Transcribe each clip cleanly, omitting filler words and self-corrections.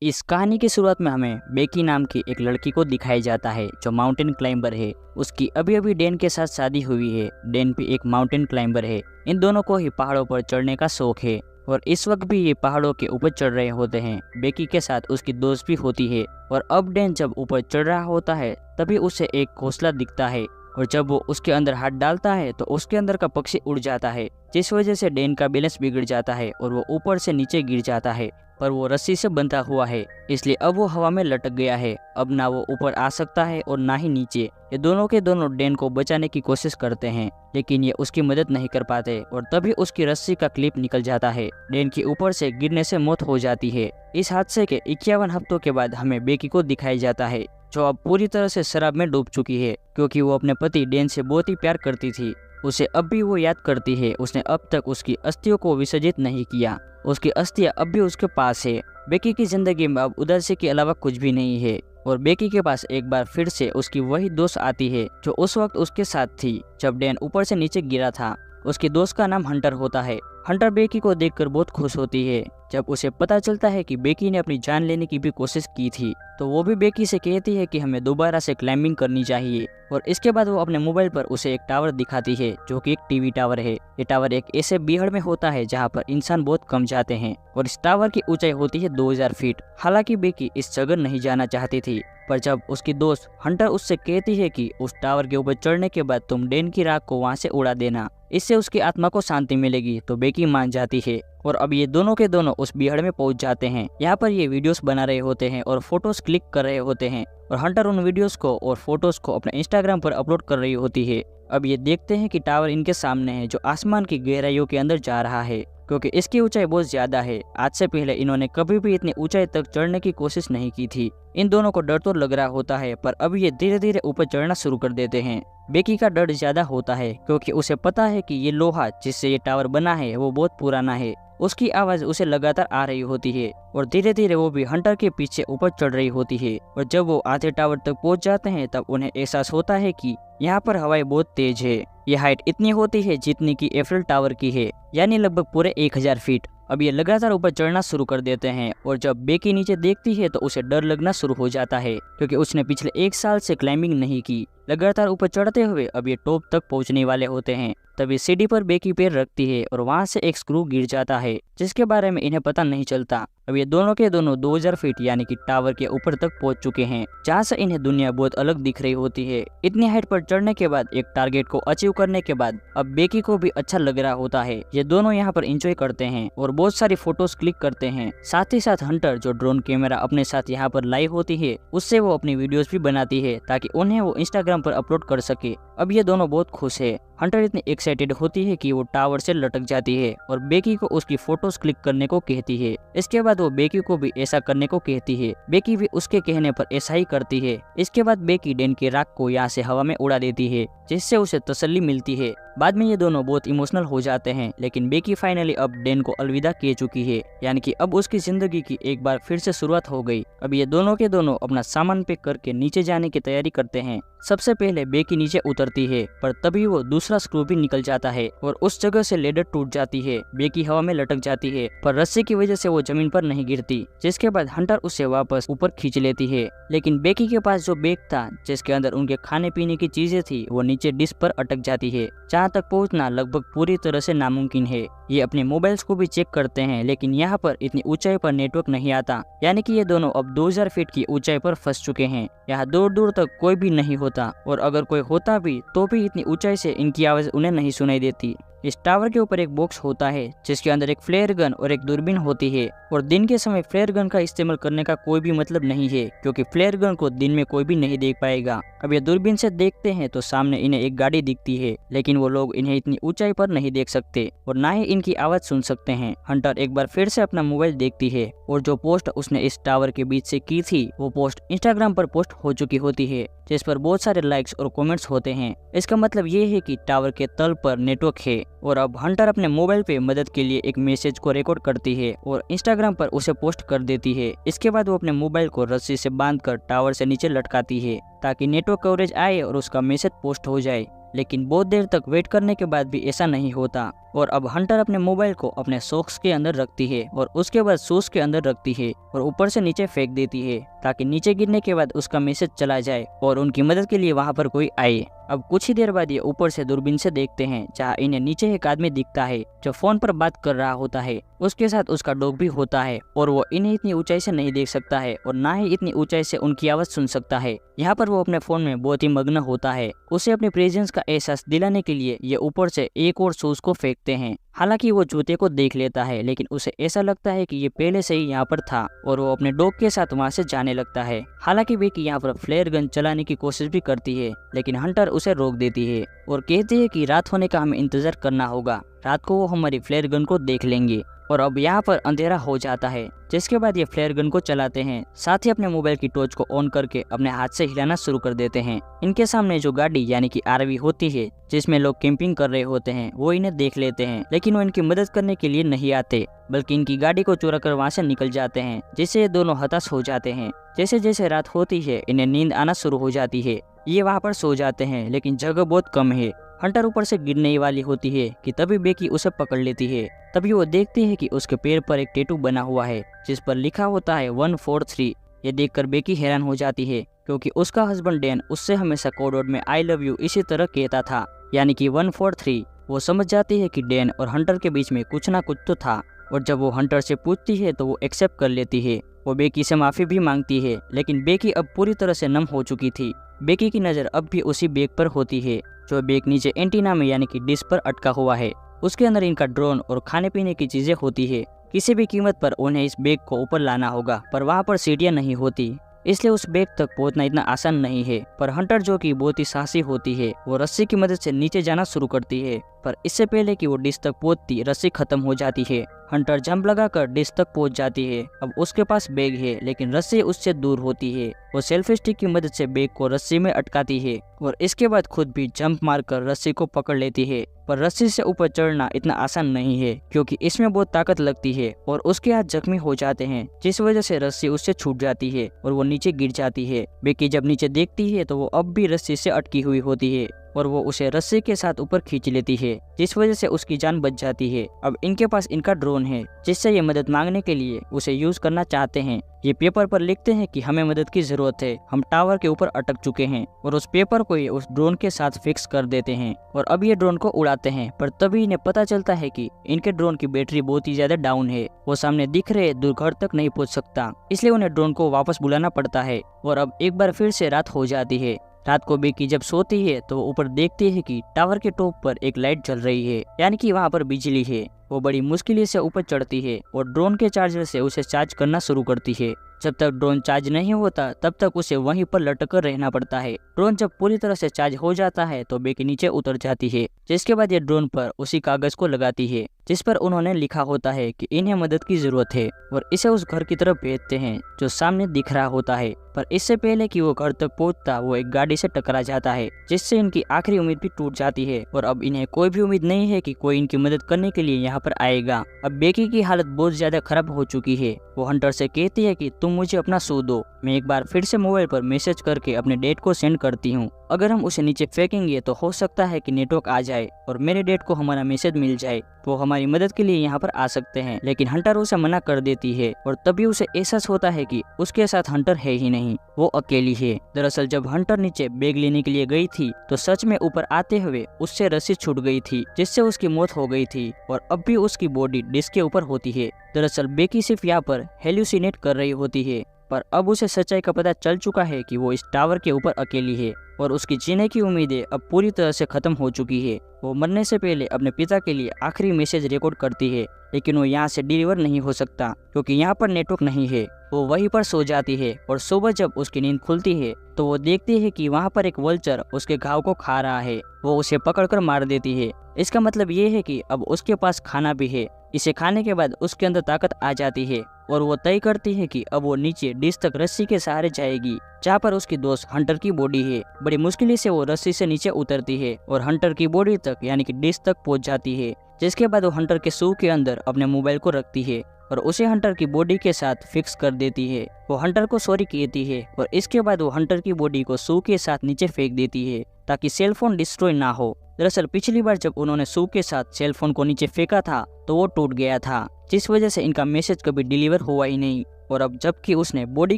इस कहानी की शुरुआत में हमें बेकी नाम की एक लड़की को दिखाया जाता है जो माउंटेन क्लाइंबर है। उसकी अभी अभी डैन के साथ शादी हुई है। डैन भी एक माउंटेन क्लाइंबर है। इन दोनों को ही पहाड़ों पर चढ़ने का शौक है और इस वक्त भी ये पहाड़ों के ऊपर चढ़ रहे होते हैं। बेकी के साथ उसकी दोस्त भी होती है और अब डैन जब ऊपर चढ़ रहा होता है तभी उसे एक घोंसला दिखता है और जब वो उसके अंदर हाथ डालता है तो उसके अंदर का पक्षी उड़ जाता है, जिस वजह से डैन का बैलेंस बिगड़ जाता है और वो ऊपर से नीचे गिर जाता है। पर वो रस्सी से बंधा हुआ है इसलिए अब वो हवा में लटक गया है। अब ना वो ऊपर आ सकता है और ना ही नीचे। ये दोनों के दोनों डैन को बचाने की कोशिश करते हैं लेकिन ये उसकी मदद नहीं कर पाते और तभी उसकी रस्सी का क्लिप निकल जाता है। डैन के ऊपर से गिरने से मौत हो जाती है। इस हादसे के 51 हफ्तों के बाद हमें बेकी को दिखाया जाता है जो अब पूरी तरह से शराब में डूब चुकी है क्योंकि वो अपने पति डैन से बहुत ही प्यार करती थी। उसे अब भी वो याद करती है। उसने अब तक उसकी अस्थियों को विसर्जित नहीं किया। उसकी अस्थियां अब भी उसके पास है। बेकी की जिंदगी में अब उदासी के अलावा कुछ भी नहीं है और बेकी के पास एक बार फिर से उसकी वही दोस्त आती है जो उस वक्त उसके साथ थी जब डैन ऊपर से नीचे गिरा था। उसकी दोस्त का नाम हंटर होता है। हंटर बेकी को देखकर बहुत खुश होती है। जब उसे पता चलता है कि बेकी ने अपनी जान लेने की भी कोशिश की थी तो वो भी बेकी से कहती है कि हमें दोबारा से क्लाइंबिंग करनी चाहिए। और इसके बाद वो अपने मोबाइल पर उसे एक टावर दिखाती है जो कि एक टीवी टावर है। ये टावर एक ऐसे बीहड़ में होता है जहाँ पर इंसान बहुत कम जाते हैं और इस टावर की ऊंचाई होती है 2000 फीट। हालांकि बेकी इस जगह नहीं जाना चाहती थी पर जब उसकी दोस्त हंटर उससे कहती है कि उस टावर के ऊपर चढ़ने के बाद तुम डैन की राख को वहां से उड़ा देना, इससे उसकी आत्मा को शांति मिलेगी, तो बेकी मान जाती है। और अब ये दोनों के दोनों उस बीहड़ में पहुंच जाते हैं। यहाँ पर ये वीडियोस बना रहे होते हैं और फोटोज क्लिक कर रहे होते हैं और हंटर उन वीडियोस को और फोटोज को अपने इंस्टाग्राम पर अपलोड कर रही होती है। अब ये देखते हैं कि टावर इनके सामने है जो आसमान की गहराइयों के अंदर जा रहा है क्योंकि इसकी ऊंचाई बहुत ज्यादा है। आज से पहले इन्होंने कभी भी इतनी ऊंचाई तक चढ़ने की कोशिश नहीं की थी। इन दोनों को डर तो लग रहा होता है पर अब ये धीरे धीरे ऊपर चढ़ना शुरू कर देते हैं। बेकी का डर ज्यादा होता है क्योंकि उसे पता है कि ये लोहा जिससे ये टावर बना है वो बहुत पुराना है। उसकी आवाज उसे लगातार आ रही होती है और धीरे धीरे वो भी हंटर के पीछे ऊपर चढ़ रही होती है। और जब वो आधे टावर तक पहुंच जाते हैं तब उन्हें एहसास होता है कि यहाँ पर हवाएं बहुत तेज है। ये हाइट इतनी होती है जितनी की एफिल टावर की है, यानी लगभग पूरे 1000 फीट। अब ये लगातार ऊपर चढ़ना शुरू कर देते हैं और जब बेकी नीचे देखती है तो उसे डर लगना शुरू हो जाता है क्योंकि उसने पिछले 1 साल से क्लाइंबिंग नहीं की। लगातार ऊपर चढ़ते हुए अब ये टॉप तक पहुंचने वाले होते हैं। तभी सीढ़ी पर बेकी पैर रखती है और वहां से एक स्क्रू गिर जाता है जिसके बारे में इन्हें पता नहीं चलता। अब ये दोनों के दोनों 2000 फीट यानी कि टावर के ऊपर तक पहुंच चुके हैं जहां से इन्हें दुनिया बहुत अलग दिख रही होती है। इतनी हाइट पर चढ़ने के बाद एक टारगेट को अचीव करने के बाद अब बेकी को भी अच्छा लग रहा होता है। ये दोनों यहाँ पर एंजॉय करते हैं और बहुत सारी फोटोज क्लिक करते हैं। साथ ही साथ हंटर जो ड्रोन कैमरा अपने साथ यहाँ पर लाई होती है उससे वो अपनी वीडियोस भी बनाती है ताकि उन्हें वो इंस्टाग्राम पर अपलोड कर सके। अब ये दोनों बहुत खुश है। हंटर इतनी एक्साइटेड होती है कि वो टावर से लटक जाती है और बेकी को उसकी फोटोज क्लिक करने को कहती है। इसके बाद वो बेकी को भी ऐसा करने को कहती है। बेकी भी उसके कहने पर ऐसा ही करती है। इसके बाद बेकी डैन की राख को यहाँ से हवा में उड़ा देती है जिससे उसे तसल्ली मिलती है। बाद में ये दोनों बहुत इमोशनल हो जाते हैं लेकिन बेकी फाइनली अब डैन को अलविदा कह चुकी है, यानी कि अब उसकी जिंदगी की एक बार फिर से शुरुआत हो गई। अब ये दोनों के दोनों अपना सामान पैक करके नीचे जाने की तैयारी करते हैं। सबसे पहले बेकी नीचे उतरती है पर तभी वो दूसरा स्क्रू भी निकल जाता है और उस जगह से लेडर टूट जाती है। बेकी हवा में लटक जाती है पर रस्सी की वजह से वो जमीन पर नहीं गिरती, जिसके बाद हंटर उसे वापस ऊपर खींच लेती है। लेकिन बेकी के पास जो बैग था जिसके अंदर उनके खाने पीने की चीजें थी वो नीचे डिस्क पर अटक जाती है जहाँ तक पहुँचना लगभग पूरी तरह से नामुमकिन है। ये अपने मोबाइल्स को भी चेक करते हैं लेकिन यहाँ पर इतनी ऊंचाई पर नेटवर्क नहीं आता, यानी कि ये दोनों अब 2000 फीट की ऊंचाई पर फंस चुके हैं। यहाँ दूर दूर तक कोई भी नहीं होता और अगर कोई होता भी तो भी इतनी ऊंचाई से इनकी आवाज उन्हें नहीं सुनाई देती। इस टावर के ऊपर एक बॉक्स होता है जिसके अंदर एक फ्लेयर गन और एक दूरबीन होती है और दिन के समय फ्लेयर गन का इस्तेमाल करने का कोई भी मतलब नहीं है क्योंकि फ्लेयर गन को दिन में कोई भी नहीं देख पाएगा। अब ये दूरबीन से देखते हैं तो सामने इन्हें एक गाड़ी दिखती है लेकिन वो लोग इन्हें इतनी ऊंचाई पर नहीं देख सकते और ना ही इनकी आवाज सुन सकते हैं। हंटर एक बार फिर से अपना मोबाइल देखती है और जो पोस्ट उसने इस टावर के बीच से की थी वो पोस्ट इंस्टाग्राम पर पोस्ट हो चुकी होती है जिस पर बहुत सारे लाइक्स और कमेंट्स होते हैं। इसका मतलब ये है कि टावर के तल पर नेटवर्क है। और अब हंटर अपने मोबाइल पे मदद के लिए एक मैसेज को रिकॉर्ड करती है और इंस्टाग्राम पर उसे पोस्ट कर देती है। इसके बाद वो अपने मोबाइल को रस्सी से बांधकर टावर से नीचे लटकाती है ताकि नेटवर्क कवरेज आए और उसका मैसेज पोस्ट हो जाए। लेकिन बहुत देर तक वेट करने के बाद भी ऐसा नहीं होता। और अब हंटर अपने मोबाइल को अपने सॉक्स के अंदर रखती है और उसके बाद शूज के अंदर रखती है और ऊपर से नीचे फेंक देती है ताकि नीचे गिरने के बाद उसका मैसेज चला जाए और उनकी मदद के लिए वहां पर कोई आए। अब कुछ ही देर बाद ये ऊपर से दूरबीन से देखते हैं जहाँ इन्हें नीचे एक आदमी दिखता है जो फोन पर बात कर रहा होता है। उसके साथ उसका डॉग भी होता है और वो इन्हें इतनी ऊंचाई से नहीं देख सकता है और ना ही इतनी ऊंचाई से उनकी आवाज सुन सकता है। यहाँ पर वो अपने फोन में बहुत ही मग्न होता है। उसे अपने प्रेजेंस का एहसास दिलाने के लिए ये ऊपर से एक और शूज को फेंकते हैं। हालांकि वो जूते को देख लेता है लेकिन उसे ऐसा लगता है कि ये पहले से ही यहाँ पर था और वो अपने डॉग के साथ वहाँ से जाने लगता है। हालांकि बेकी यहाँ पर फ्लेयर गन चलाने की कोशिश भी करती है लेकिन हंटर उसे रोक देती है और कहती है कि रात होने का हमें इंतजार करना होगा, रात को वो हमारी फ्लेयर गन को देख लेंगे। और अब यहाँ पर अंधेरा हो जाता है जिसके बाद ये फ्लेयर गन को चलाते हैं, साथ ही अपने मोबाइल की टॉर्च को ऑन करके अपने हाथ से हिलाना शुरू कर देते हैं। इनके सामने जो गाड़ी यानी कि आरवी होती है जिसमें लोग कैंपिंग कर रहे होते हैं वो इन्हें देख लेते हैं लेकिन वो इनकी मदद करने के लिए नहीं आते बल्कि इनकी गाड़ी को चुरा कर वहाँ से निकल जाते हैं, जिससे ये दोनों हताश हो जाते हैं। जैसे जैसे रात होती है इन्हें नींद आना शुरू हो जाती है। ये वहाँ पर सो जाते हैं लेकिन जगह बहुत कम है। हंटर ऊपर से गिरने वाली होती है कि तभी बेकी उसे पकड़ लेती है। तभी वो देखती है कि उसके पैर पर एक टैटू बना हुआ है जिस पर लिखा होता है 143। ये देखकर बेकी हैरान हो जाती है क्योंकि उसका हस्बैंड डैन उससे हमेशा कोड वर्ड में आई लव यू इसी तरह कहता था, यानी कि 143। वो समझ जाती है कि डैन और हंटर के बीच में कुछ ना कुछ तो था और जब वो हंटर से पूछती है तो वो एक्सेप्ट कर लेती है। वो बेकी से माफी भी मांगती है लेकिन बेकी अब पूरी तरह से नम हो चुकी थी। बेकी की नज़र अब भी उसी बैग पर होती है जो बैग नीचे एंटीना में यानी कि डिश पर अटका हुआ है। उसके अंदर इनका ड्रोन और खाने पीने की चीजें होती है। किसी भी कीमत पर उन्हें इस बैग को ऊपर लाना होगा पर वहाँ पर सीढ़ियाँ नहीं होती, इसलिए उस बैग तक पहुंचना इतना आसान नहीं है। पर हंटर जो कि बहुत ही साहसी होती है वो रस्सी की मदद से नीचे जाना शुरू करती है, पर इससे पहले कि वो डिश तक पहुंचती रस्सी खत्म हो जाती है। हंटर जंप लगाकर डिश तक पहुंच जाती है। अब उसके पास बैग है लेकिन रस्सी उससे दूर होती है। वो सेल्फी स्टिक की मदद से बैग को रस्सी में अटकाती है और इसके बाद खुद भी जंप मारकर रस्सी को पकड़ लेती है। पर रस्सी से ऊपर चढ़ना इतना आसान नहीं है क्योंकि इसमें बहुत ताकत लगती है और उसके हाथ जख्मी हो जाते हैं, जिस वजह से रस्सी उससे छूट जाती है और वो नीचे गिर जाती है। बेकी जब नीचे देखती है तो वो अब भी रस्सी से अटकी हुई होती है और वो उसे रस्सी के साथ ऊपर खींच लेती है, जिस वजह से उसकी जान बच जाती है। अब इनके पास इनका ड्रोन है जिससे ये मदद मांगने के लिए उसे यूज करना चाहते हैं। ये पेपर पर लिखते हैं कि हमें मदद की जरूरत है, हम टावर के ऊपर अटक चुके हैं, और उस पेपर को ये उस ड्रोन के साथ फिक्स कर देते हैं और अब ये ड्रोन को उड़ाते हैं। पर तभी इन्हें पता चलता है कि इनके ड्रोन की बैटरी बहुत ही ज्यादा डाउन है, वो सामने दिख रहे दूर घर तक नहीं पहुंच सकता, इसलिए उन्हें ड्रोन को वापस बुलाना पड़ता है। और अब एक बार फिर से रात हो जाती है। रात को बेकी जब सोती है तो वो ऊपर देखती है कि टावर के टॉप पर एक लाइट जल रही है, यानी कि वहाँ पर बिजली है। वो बड़ी मुश्किल से ऊपर चढ़ती है और ड्रोन के चार्जर से उसे चार्ज करना शुरू करती है। जब तक ड्रोन चार्ज नहीं होता तब तक उसे वहीं पर लटक कर रहना पड़ता है। ड्रोन जब पूरी तरह से चार्ज हो जाता है तो बेकी नीचे उतर जाती है, जिसके बाद ये ड्रोन पर उसी कागज को लगाती है जिस पर उन्होंने लिखा होता है कि इन्हें मदद की जरूरत है, और इसे उस घर की तरफ भेजते हैं जो सामने दिख रहा होता है। पर इससे पहले कि वो घर तक पहुंचता वो एक गाड़ी से टकरा जाता है, जिससे इनकी आखिरी उम्मीद भी टूट जाती है और अब इन्हें कोई भी उम्मीद नहीं है कि कोई इनकी मदद करने के लिए यहाँ पर आएगा। अब बेकी की हालत बहुत ज्यादा खराब हो चुकी है। वो हंटर से कहती है कि तुम मुझे अपना शू दो। मैं एक बार फिर से मोबाइल पर मैसेज करके अपने डेट को सेंड करती हूँ, अगर हम उसे नीचे फेंकेंगे तो हो सकता है कि नेटवर्क आ जाए और मेरे डेट को हमारा मैसेज मिल जाए, वो हमारी मदद के लिए यहाँ पर आ सकते हैं। लेकिन हंटर उसे मना कर देती है और तभी उसे एहसास होता है कि उसके साथ हंटर है ही नहीं, वो अकेली है। दरअसल जब हंटर नीचे बैग लेने के लिए गई थी तो सच में ऊपर आते हुए उससे रस्सी छूट गई थी, जिससे उसकी मौत हो गई थी और अब भी उसकी बॉडी डिस्क के ऊपर होती है। दरअसल बेकी सिर्फ यहाँ पर हेल्यूसिनेट कर रही होती है, पर अब उसे सच्चाई का पता चल चुका है कि वो इस टावर के ऊपर अकेली है और उसकी जीने की उम्मीदें अब पूरी तरह से खत्म हो चुकी है। वो मरने से पहले अपने पिता के लिए आखिरी मैसेज रिकॉर्ड करती है, लेकिन वो यहाँ से डिलीवर नहीं हो सकता क्योंकि यहाँ पर नेटवर्क नहीं है। वो वहीं पर सो जाती है और सुबह जब उसकी नींद खुलती है तो वो देखती है कि वहाँ पर एक वल्चर उसके घाव को खा रहा है। वो उसे पकड़कर मार देती है। इसका मतलब ये है कि अब उसके पास खाना भी है। इसे खाने के बाद उसके अंदर ताकत आ जाती है और वो तय करती है कि अब वो नीचे डिश तक रस्सी के सहारे जाएगी, जहाँ पर उसकी दोस्त हंटर की बॉडी है। बड़ी मुश्किल से वो रस्सी से नीचे उतरती है और हंटर की बॉडी तक यानी कि डिश तक पहुंच जाती है, जिसके बाद वो हंटर के शू के अंदर अपने मोबाइल को रखती है और उसे हंटर की बॉडी के साथ फिक्स कर देती है। वो हंटर को सॉरी कहती है और इसके बाद वो हंटर की बॉडी को शू के साथ नीचे फेंक देती है ताकि सेल फोन डिस्ट्रॉय ना हो। दरअसल पिछली बार जब उन्होंने सू के साथ सेल फोन को नीचे फेंका था तो वो टूट गया था, जिस वजह से इनका मैसेज कभी डिलीवर हुआ ही नहीं। और अब जबकि उसने बॉडी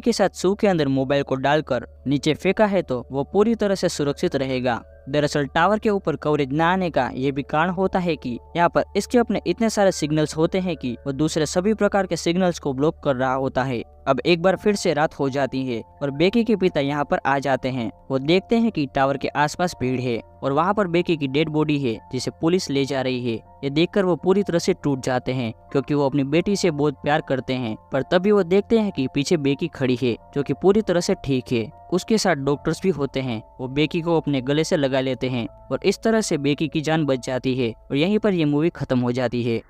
के साथ सू के अंदर मोबाइल को डालकर नीचे फेंका है तो वो पूरी तरह से सुरक्षित रहेगा। दरअसल टावर के ऊपर कवरेज न आने का ये भी कारण होता है कि यहाँ पर इसके अपने इतने सारे सिग्नल्स होते हैं कि वो दूसरे सभी प्रकार के सिग्नल्स को ब्लॉक कर रहा होता है। अब एक बार फिर से रात हो जाती है और बेकी के पिता यहाँ पर आ जाते हैं। वो देखते हैं कि टावर के आसपास भीड़ है और वहाँ पर बेकी की डेड बॉडी है जिसे पुलिस ले जा रही है। ये देखकर वो पूरी तरह से टूट जाते हैं क्योंकि वो अपनी बेटी से बहुत प्यार करते हैं। पर तभी वो देखते हैं कि पीछे बेकी खड़ी है जो कि पूरी तरह से ठीक है। उसके साथ डॉक्टर्स भी होते हैं। वो बेकी को अपने गले से लगा लेते हैं और इस तरह से बेकी की जान बच जाती है और यहीं पर ये मूवी खत्म हो जाती है।